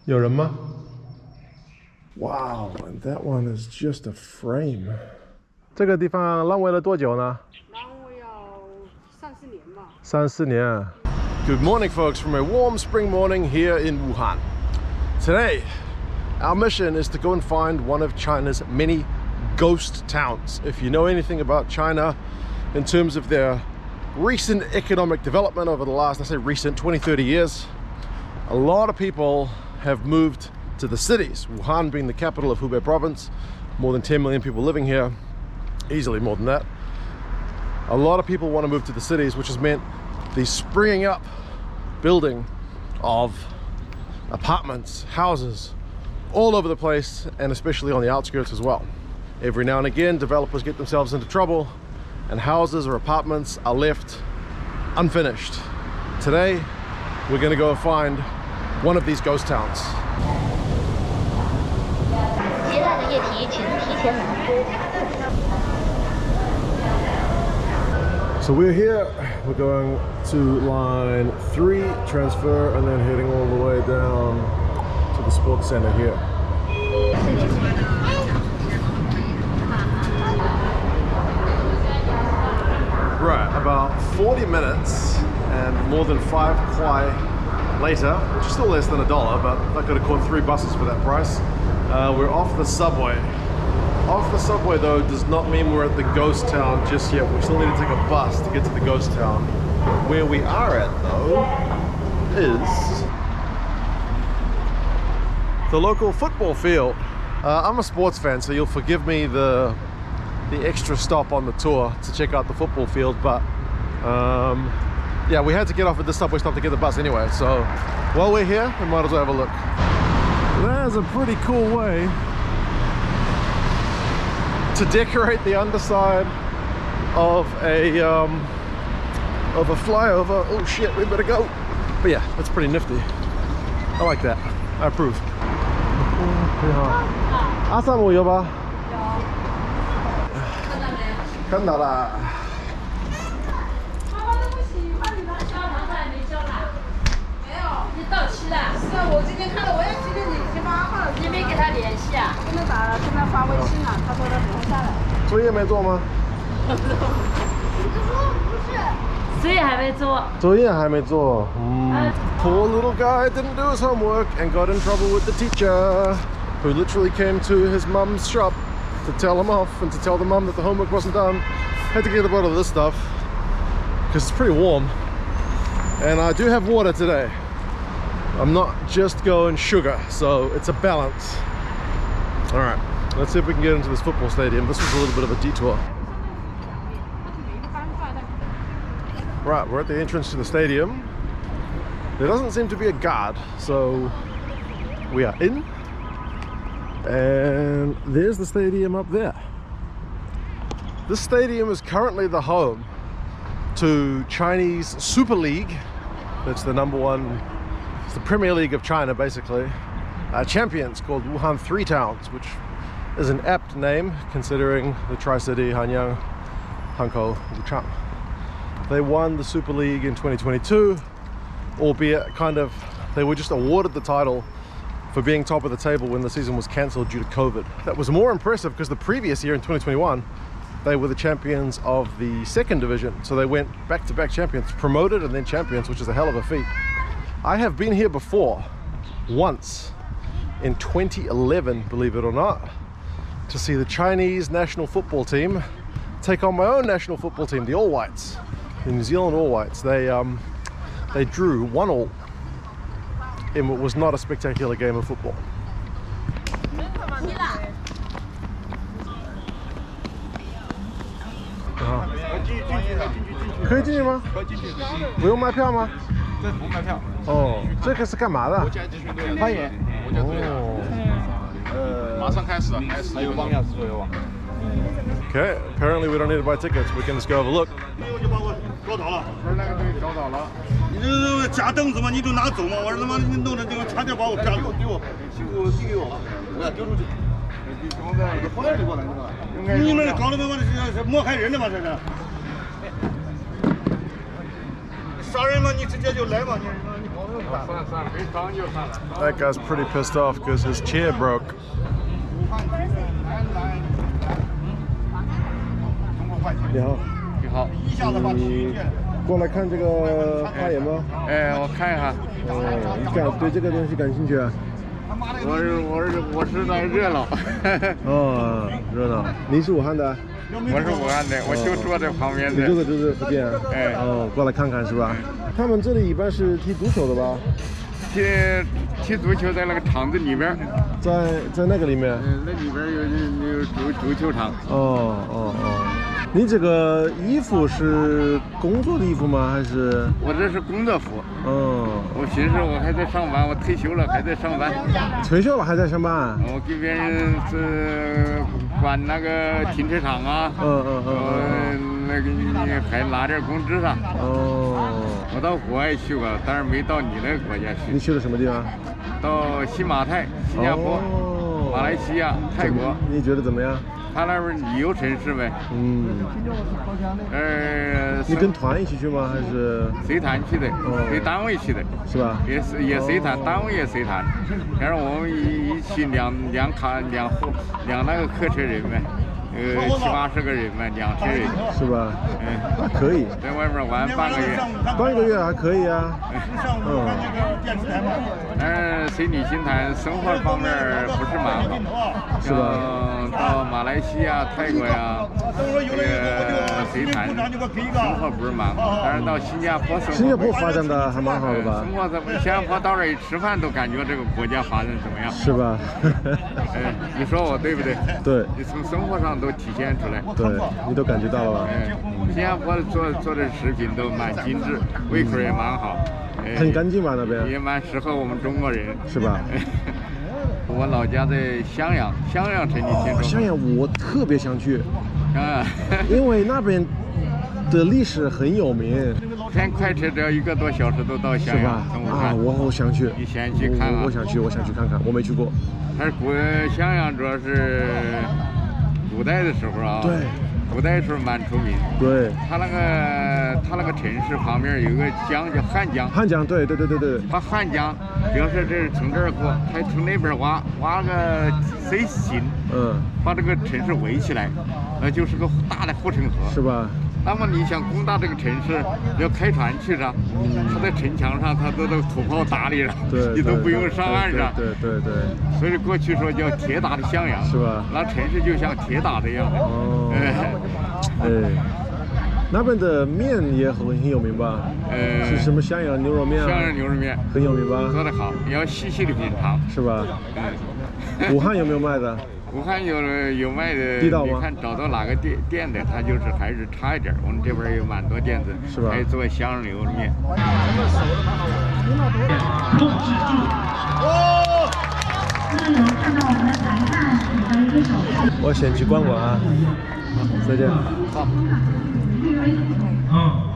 有人吗 ？Wow, and that one is just a frame. 这个地方浪威了多久呢？浪威要3-4年吧。3-4年。Good morning, folks, from a warm spring morning here in Wuhan. Today, our mission is to go and find one of China's many ghost towns. If you know anything about China in terms of their recent economic development over the last, I say recent, 20-30 years, a lot of people have moved to the cities. Wuhan being the capital of Hubei province, more than 10 million people living here, easily more than that. A lot of people want to move to the cities, which has meant the springing up building of apartments, houses, all over the place, and especially on the outskirts as well. Every now and again, developers get themselves into trouble and houses or apartments are left unfinished. Today, we're going to go and find one of these ghost towns. So we're here, we're going to line 3, transfer, and then heading all the way down to the sports center here. Right, about 40 minutes and more than 5 kwai later, which is still less than $1, but I could have caught 3 buses for that price. We're off the subway. Off the subway though does not mean we're at the ghost town just yet. We still need to take a bus to get to the ghost town. Where we are at though is the local football field. I'm a sports fan, so you'll forgive me the extra stop on the tour to check out the football field, but yeah, we had to get off at this subway stop to get the bus anyway, so while we're here we might as well have a look. There's a pretty cool way to decorate the underside of a flyover. Oh shit, we better go. But yeah, that's pretty nifty. I like that. I approve. 你好，阿萨姆有吧？有。看到了。妈妈，对不起，把你的胶囊还没交啦？没有，你到期了。是啊，我今天看到，我也今天已经8号了。你没给他联系啊？跟他打了，跟他发微信了，他说他等会下来。作业没做吗？不是。作业还没做。作业还没做。Poor little guy didn't do his homework and got in trouble with the teacher, who literally came to his mum's shop to tell him off and to tell the mum that the homework wasn't done. Had to get a bottle of this stuff because it's pretty warm, and I do have water today. I'm not just going sugar, so it's a balance. All right, let's see if we can get into this football stadium. This was a little bit of a detour. Right, we're at the entrance to the stadium. There doesn't seem to be a guard, so we are in. And there's the stadium up there. This stadium is currently the home to Chinese Super League. That's the #1, it's the Premier League of China basically. Champions called Wuhan 3 Towns, which is an apt name considering the Tri-City, Hanyang, Hankou, Wuchang. They won the Super League in 2022, albeit they were just awarded the title for being top of the table when the season was cancelled due to COVID. That was more impressive because the previous year in 2021, they were the champions of the 2nd division. So they went back-to-back champions, promoted and then champions, which is a hell of a feat. I have been here before, once, in 2011, believe it or not, to see the Chinese national football team take on my own national football team, the All Whites, the New Zealand All Whites. They drew 1-1 in what was not a spectacular game of football. Can you go in? 不用卖票吗？这不卖票。哦，这个是干嘛的？国家集训队。攀岩。马上开始，还有半个小时左右吧。Okay, apparently we don't need to buy tickets. We can just go have a look. 搞倒了，搞倒了。你这夹凳子嘛，你就拿走嘛。我说他妈你弄的这个差点把我夹住，给我，给我，我要丢出去。你们搞的他妈的是谋害人的吗？这是。杀人嘛，你直接就来嘛，你搞的。That guy's pretty pissed off because his chair broke. 你好，你好，你过来看这个花眼吗？哎，我看一下。哦，你对这个东西感兴趣啊？我是在热闹。哦，热闹。你是武汉的？我是武汉的，我就住在旁边的。你住的就是福建？哎。哦，过来看看是吧？他们这里一般是踢足球的吧？踢足球在那个场子里边。在那个里面？那里边有足球场。哦。你这个衣服是工作的衣服吗？还是？我这是工作服。哦。我寻思我还在上班，我退休了还在上班。退休了还在上班？我给别人是管那个停车场啊。那个你还拿点工资上。哦。我到国外去过，但是没到你那个国家去。你去了什么地方？到新马泰、新加坡、马来西亚、泰国。你觉得怎么样？他那边旅游城市呗。你跟团一起去吗？还是随团去的？随单位去的。是吧？也随团，单位也随团。然后我们一起两那个客车人呗。70、80个人嘛，2车人是吧？可以。在外面玩半个月。半个月还可以啊。随旅行团生活方面不是蛮好，是吧？到马来西亚、泰国呀，随团生活不是蛮好，但是到新加坡生活。新加坡发展的还蛮好的吧？生活在新加坡到这里吃饭都感觉这个国家发展怎么样？是吧？你说我对不对？对。你从生活上都体现出来。对，你都感觉到了吧？新加坡做的食品都蛮精致，胃口也蛮好。很干净吧那边？也蛮适合我们中国人，是吧？我老家在襄阳城，你听说过？襄阳我特别想去，因为那边的历史很有名。开快车只要1个多小时都到襄阳，从武汉。我好想去。你先去看看。我想去看看，我没去过。它是襄阳主要是古代的时候啊。对。古代时候蛮出名。对。它那个城市旁边有个江叫汉江。汉江，对。它汉江，比如说这是从这儿过，还从那边挖个水井，把这个城市围起来，就是个大的护城河，是吧？那么你想攻打这个城市，要开船去着，它在城墙上，它都土炮打你了，你都不用上岸着。对。所以过去说叫铁打的襄阳，是吧？那城市就像铁打的一样的。那边的面也很有名吧？是什么襄阳牛肉面啊？襄阳牛肉面很有名吧？做得好，要细细的品尝，是吧？武汉有没有卖的？武汉有卖的，地道吗？你看找到哪个店的，它就是还是差一点。我们这边有蛮多店子，是吧？还做襄阳牛肉面。我先去逛逛啊，再见。好。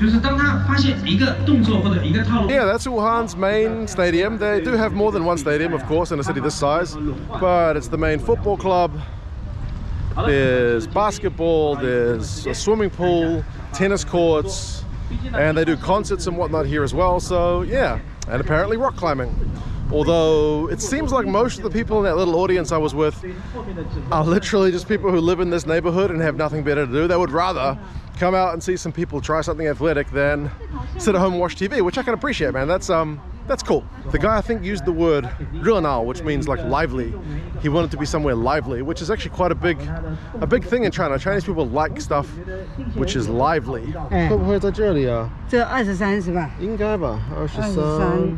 就是当他发现一个动作或者一个套路。Yeah, that's Wuhan's main stadium. They do have more than one stadium, of course, in a city this size, but it's the main football club. There's basketball, there's a swimming pool, tennis courts, and they do concerts and whatnot here as well. So yeah, and apparently rock climbing. Although it seems like most of the people in that little audience I was with are literally just people who live in this neighborhood and have nothing better to do. They would rather come out and see some people try something athletic than sit at home and watch TV, which I can appreciate, man. That's cool. The guy I think used the word 热闹, which means like lively. He wanted to be somewhere lively, which is actually quite a big thing in China. Chinese people like stuff which is lively. 会不会在这里啊？这23是吧？应该吧，23。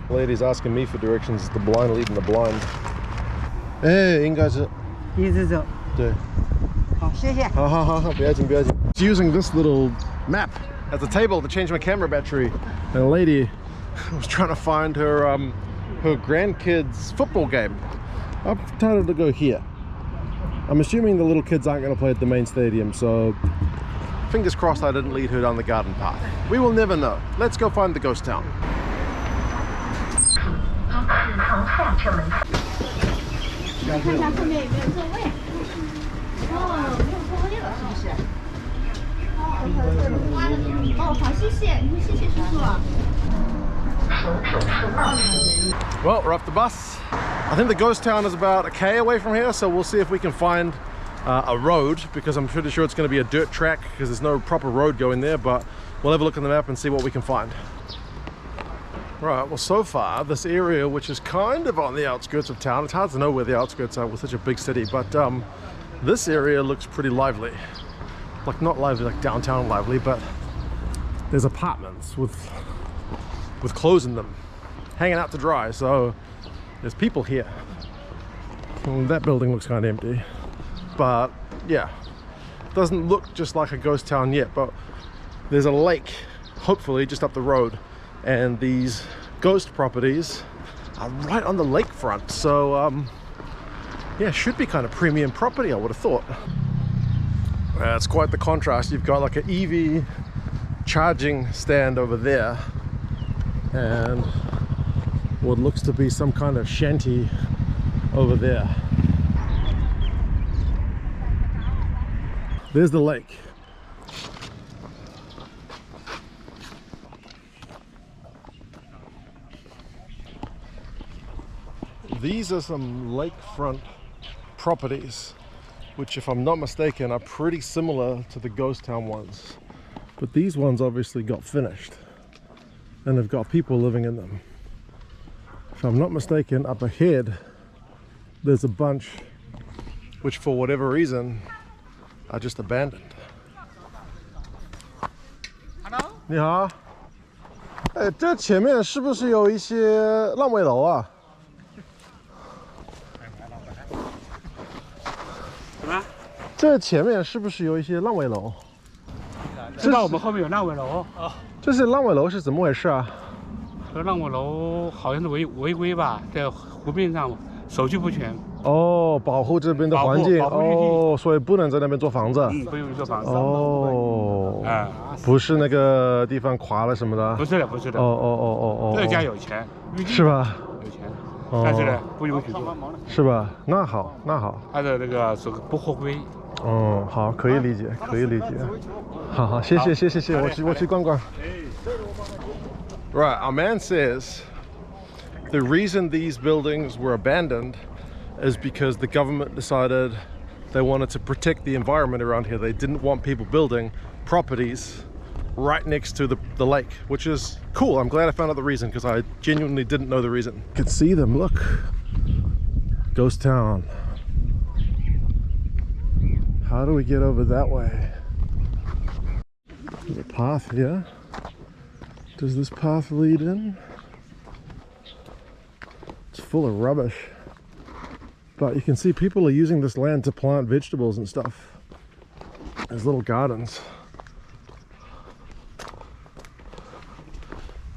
Lady's asking me for directions. The blind leading the blind. 应该是。一直走。对。好，谢谢。好，不要紧。It's using this little map as a table to change my camera battery. And a lady was trying to find her grandkids' football game. I've told her to go here. I'm assuming the little kids aren't going to play at the main stadium, so fingers crossed I didn't lead her down the garden path. We will never know. Let's go find the ghost town. 从下车门。看一下后面有没有座位。没有座位了，是不是？好，谢谢叔叔。Well, we're off the bus. I think the ghost town is about a K away from here, so we'll see if we can find a road, because I'm pretty sure it's going to be a dirt track because there's no proper road going there, but we'll have a look on the map and see what we can find. Right, well, so far this area, which is kind of on the outskirts of town, it's hard to know where the outskirts are with such a big city, but this area looks pretty lively. Like, not lively like downtown lively, but there's apartments with clothes in them hanging out to dry, so there's people here. And that building looks kind of empty, but yeah, doesn't look just like a ghost town yet. But there's a lake hopefully just up the road, and these ghost properties are right on the lakefront, so yeah, should be kind of premium property, I would have thought. It's quite the contrast. You've got like an EV charging stand over there and what looks to be some kind of shanty over there. There's the lake. These are some lakefront properties, which, if I'm not mistaken, are pretty similar to the ghost town ones. But these ones obviously got finished and have got people living in them. If I'm not mistaken, up ahead there's a bunch which, for whatever reason, are just abandoned. Hello? 你好，这前面是不是有一些烂尾楼啊？ 什么？这前面是不是有一些烂尾楼？知道我们后面有烂尾楼哦。这些烂尾楼是怎么回事啊？这烂尾楼好像是违规吧，在湖边上手续不全。哦，保护这边的环境哦，所以不能在那边做房子。嗯，不用做房子。哦，啊，不是那个地方垮了什么的。不是的，不是的。哦。这家有钱，是吧？有钱，但是呢，不允许做。是吧？那好，那好。他的那个是不合规。嗯，好，可以理解，可以理解。好好，谢谢，我去逛逛。Right, our man says the reason these buildings were abandoned is because the government decided they wanted to protect the environment around here. They didn't want people building properties right next to the lake, which is cool. I'm glad I found out the reason, because I genuinely didn't know the reason. You can see them, look. Ghost town. How do we get over that way? There's a path here. Does this path lead in? It's full of rubbish. But you can see people are using this land to plant vegetables and stuff. There's little gardens.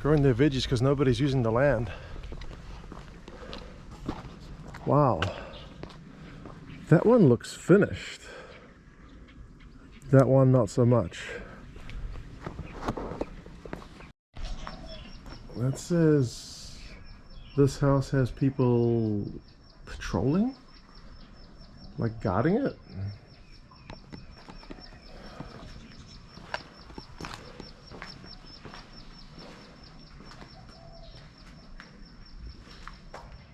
Growing their veggies because nobody's using the land. Wow. That one looks finished. That one not so much. That says this house has people patrolling? Like guarding it?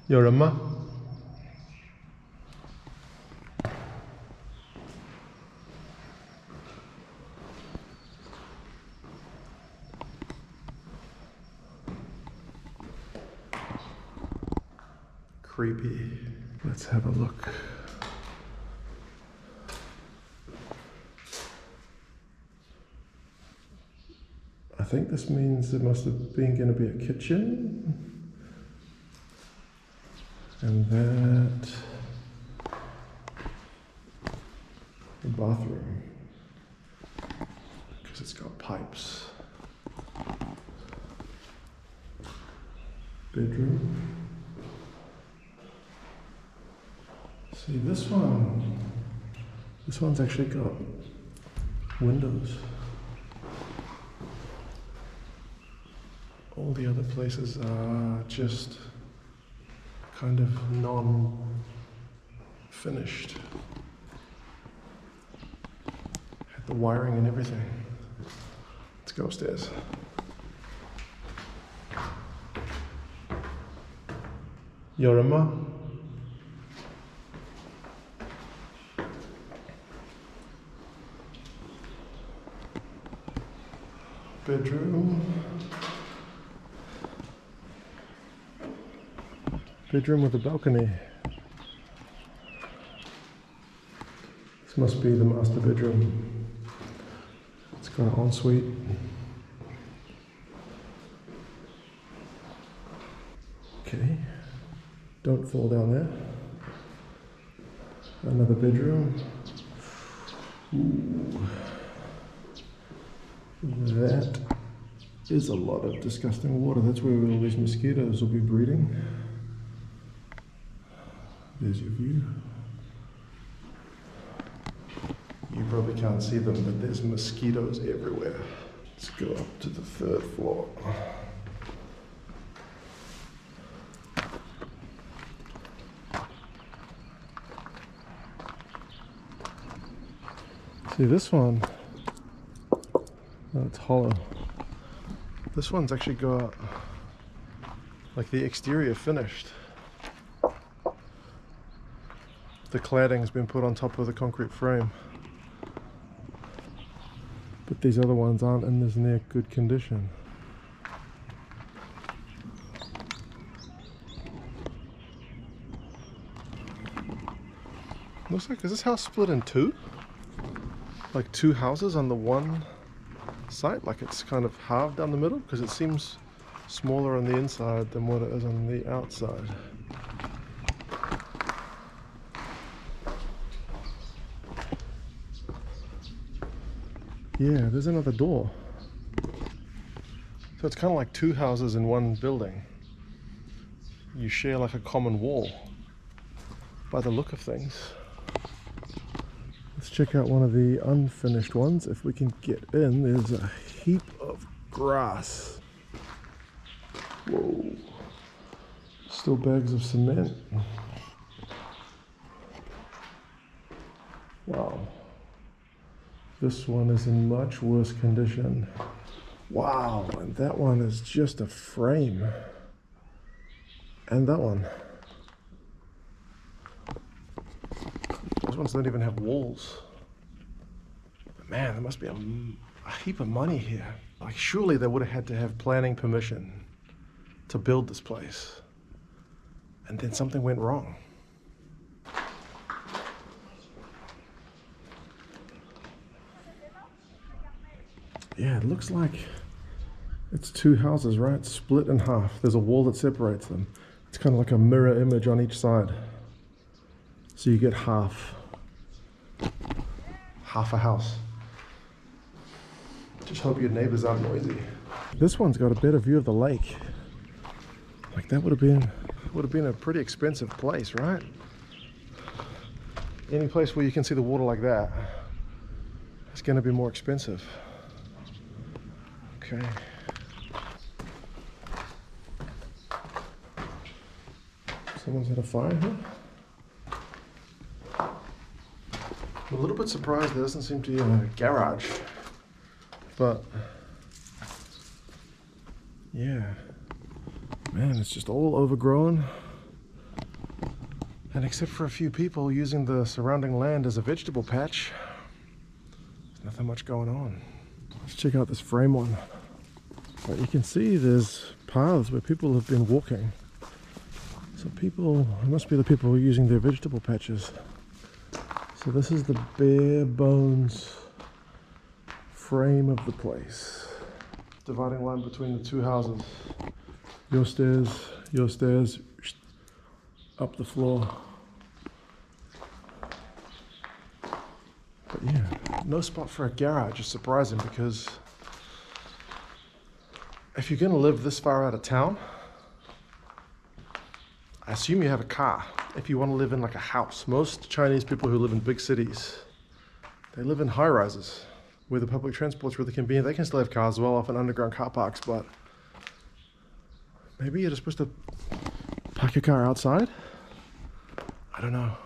有人吗？ Creepy. Let's have a look. I think this means there must have been going to be a kitchen. And that the bathroom, because it's got pipes. Bedroom. See, this one's actually got windows. All the other places are just kind of non-finished. Had the wiring and everything. Let's go upstairs. Yorima. Bedroom. Bedroom with a balcony. This must be the master bedroom. It's got an ensuite. Okay, don't fall down there. Another bedroom. Ooh. That is a lot of disgusting water. That's where all these mosquitoes will be breeding. There's your view. You probably can't see them, but there's mosquitoes everywhere. Let's go up to the 3rd floor. See this one? Oh, it's hollow. This one's actually got like the exterior finished. The cladding's been put on top of the concrete frame. But these other ones aren't in this near good condition. Looks like, is this house split in two? Like 2 houses on the one site? Like it's kind of halved down the middle? Because it seems smaller on the inside than what it is on the outside. Yeah, there's another door. So it's kind of like 2 houses in one building. You share like a common wall by the look of things. Let's check out one of the unfinished ones. If we can get in, there's a heap of grass. Whoa. Still bags of cement. Wow. This one is in much worse condition. Wow, and that one is just a frame. And that one. Those ones don't even have walls. But man, there must be a heap of money here. Like surely they would have had to have planning permission to build this place. And then something went wrong. Yeah, it looks like it's 2 houses, right? Split in half. There's a wall that separates them. It's kind of like a mirror image on each side. So you get half a house. Just hope your neighbors aren't noisy. This one's got a better view of the lake. Like that would have been a pretty expensive place, right? Any place where you can see the water like that, it's going to be more expensive. Okay. Someone's had a fire here. I'm a little bit surprised there doesn't seem to be a garage, but yeah, man, it's just all overgrown. And except for a few people using the surrounding land as a vegetable patch, there's nothing much going on. Let's check out this frame one. But you can see there's paths where people have been walking. So people, it must be the people who are using their vegetable patches. So this is the bare bones frame of the place. Dividing line between the 2 houses. Your stairs, up the floor. But yeah, no spot for a garage is surprising because if you're going to live this far out of town, I assume you have a car. If you want to live in like a house, most Chinese people who live in big cities, they live in high rises where the public transport's really convenient. They can still have cars as well, often underground car parks, but maybe you're just supposed to park your car outside? I don't know.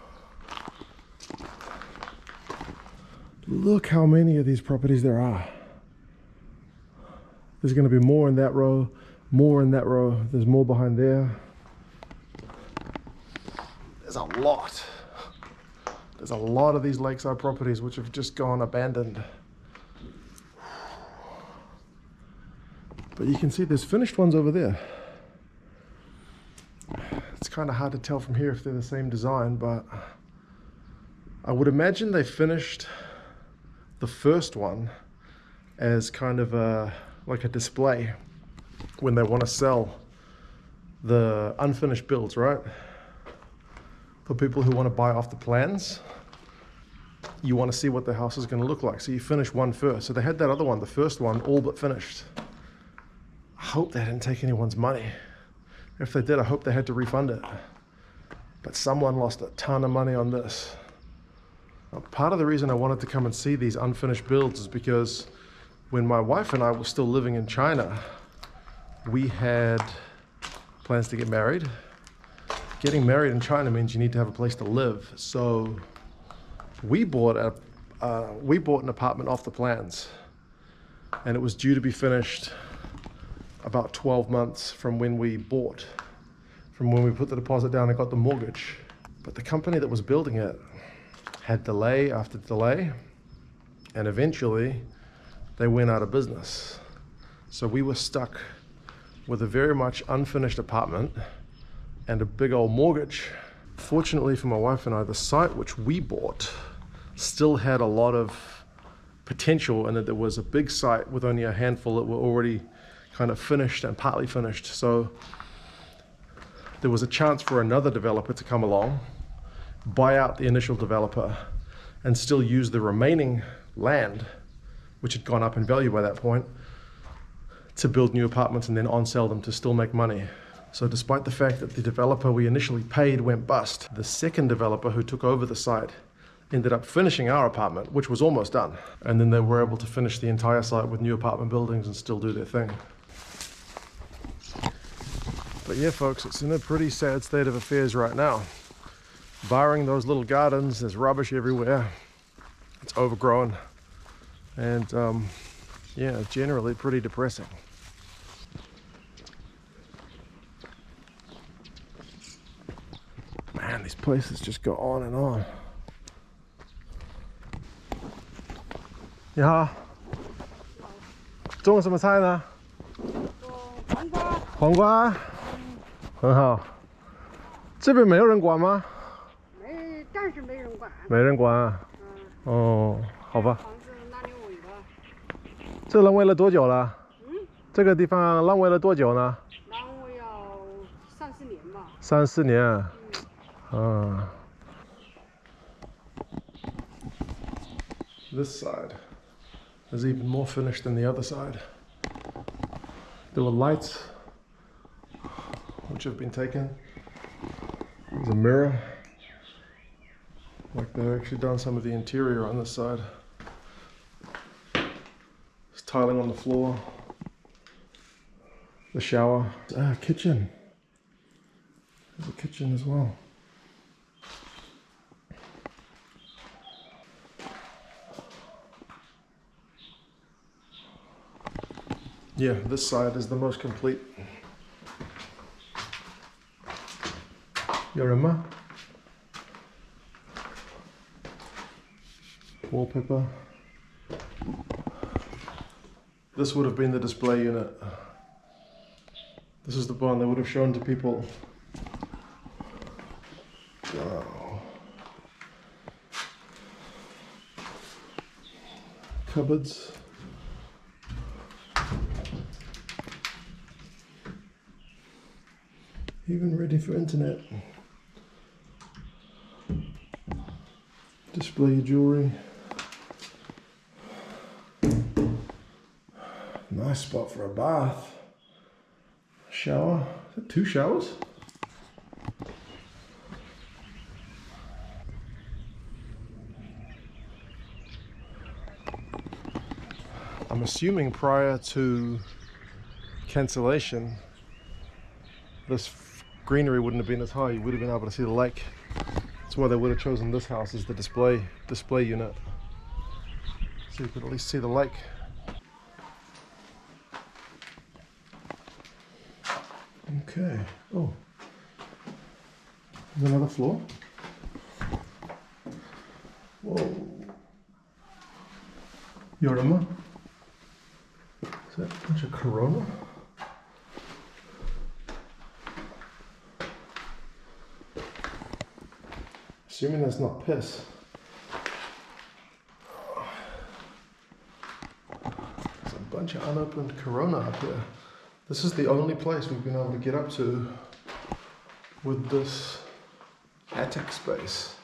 Look how many of these properties there are. There's going to be more in that row, more in that row. There's more behind there. there's a lot. There's a lot of these lakeside properties which have just gone abandoned. But you can see there's finished ones over there. It's kind of hard to tell from here if they're the same design, but I would imagine they finished the first one as kind of like a display when they want to sell the unfinished builds, right? For people who want to buy off the plans, you want to see what the house is going to look like. So you finish one first. So they had that other one, the first one, all but finished. I hope they didn't take anyone's money. If they did, I hope they had to refund it. But someone lost a ton of money on this. Now, part of the reason I wanted to come and see these unfinished builds is because when my wife and I were still living in China, we had plans to get married. Getting married in China means you need to have a place to live. So we bought an apartment off the plans, and it was due to be finished about 12 months from when we bought, from when we put the deposit down and got the mortgage. But the company that was building it had delay after delay, and eventually they went out of business. So we were stuck with a very much unfinished apartment and a big old mortgage. Fortunately for my wife and I, the site which we bought still had a lot of potential, and that there was a big site with only a handful that were already kind of finished and partly finished. So there was a chance for another developer to come along, buy out the initial developer, and still use the remaining land, which had gone up in value by that point, to build new apartments and then on-sell them to still make money. So despite the fact that the developer we initially paid went bust, the second developer who took over the site ended up finishing our apartment, which was almost done. And then they were able to finish the entire site with new apartment buildings and still do their thing. But yeah, folks, it's in a pretty sad state of affairs right now. Barring those little gardens, there's rubbish everywhere. It's overgrown. And yeah, generally pretty depressing. Man, these places just go on and on. 你好，种什么菜呢？黄瓜。黄瓜，很好。这边没有人管吗？暂时没人管。没人管啊。哦，好吧。房子那里尾巴。这浪费了多久了？这个地方浪费了多久呢？浪费要3、4年吧。3、4年。This side is even more finished than the other side. There were lights which have been taken. There's a mirror. Like they've actually done some of the interior on this side. There's tiling on the floor. The shower. Kitchen. There's a kitchen as well. Yeah, this side is the most complete. Yorima. Wallpaper. This would have been the display unit. This is the one they would have shown to people. Wow. Cupboards. Even ready for internet. Display your jewelry. Nice spot for a bath. Shower. Is that 2 showers? I'm assuming prior to cancellation, this greenery wouldn't have been as high. You would have been able to see the lake. That's why they would have chosen this house as the display unit, so you could at least see the lake. Okay. Oh, There's another floor. Whoa. Yorima. Is that a bunch of Corona? Assuming that's not piss. There's a bunch of unopened Corona up here. This is the only place we've been able to get up to with this attic space.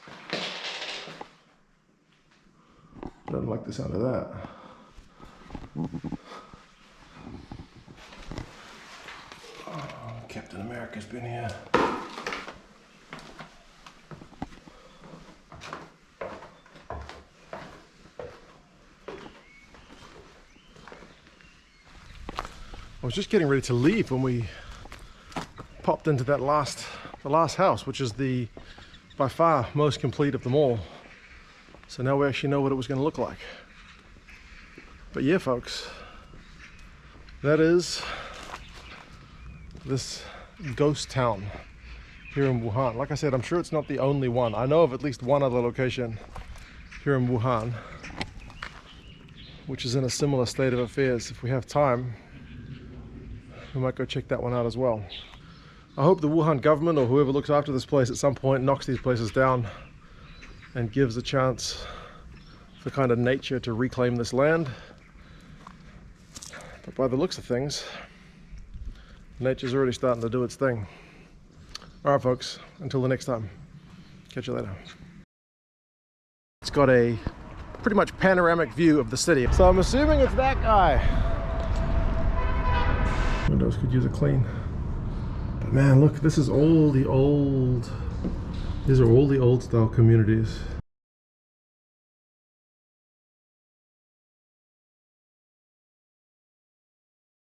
Don't like the sound of that. Oh, Captain America's been here. I was just getting ready to leave when we popped into that the last house, which is the by far most complete of them all. So now we actually know what it was going to look like. But yeah, folks, that is this ghost town here in Wuhan. Like I said, I'm sure it's not the only one. I know of at least one other location here in Wuhan which is in a similar state of affairs. If we have time, we might go check that one out as well. I hope the Wuhan government or whoever looks after this place at some point knocks these places down and gives a chance for kind of nature to reclaim this land. But by the looks of things, nature's already starting to do its thing. All right, folks, until the next time, catch you later. It's got a pretty much panoramic view of the city. So I'm assuming it's that guy. Windows could use a clean. But man, look, this is all the old, these are all the old style communities.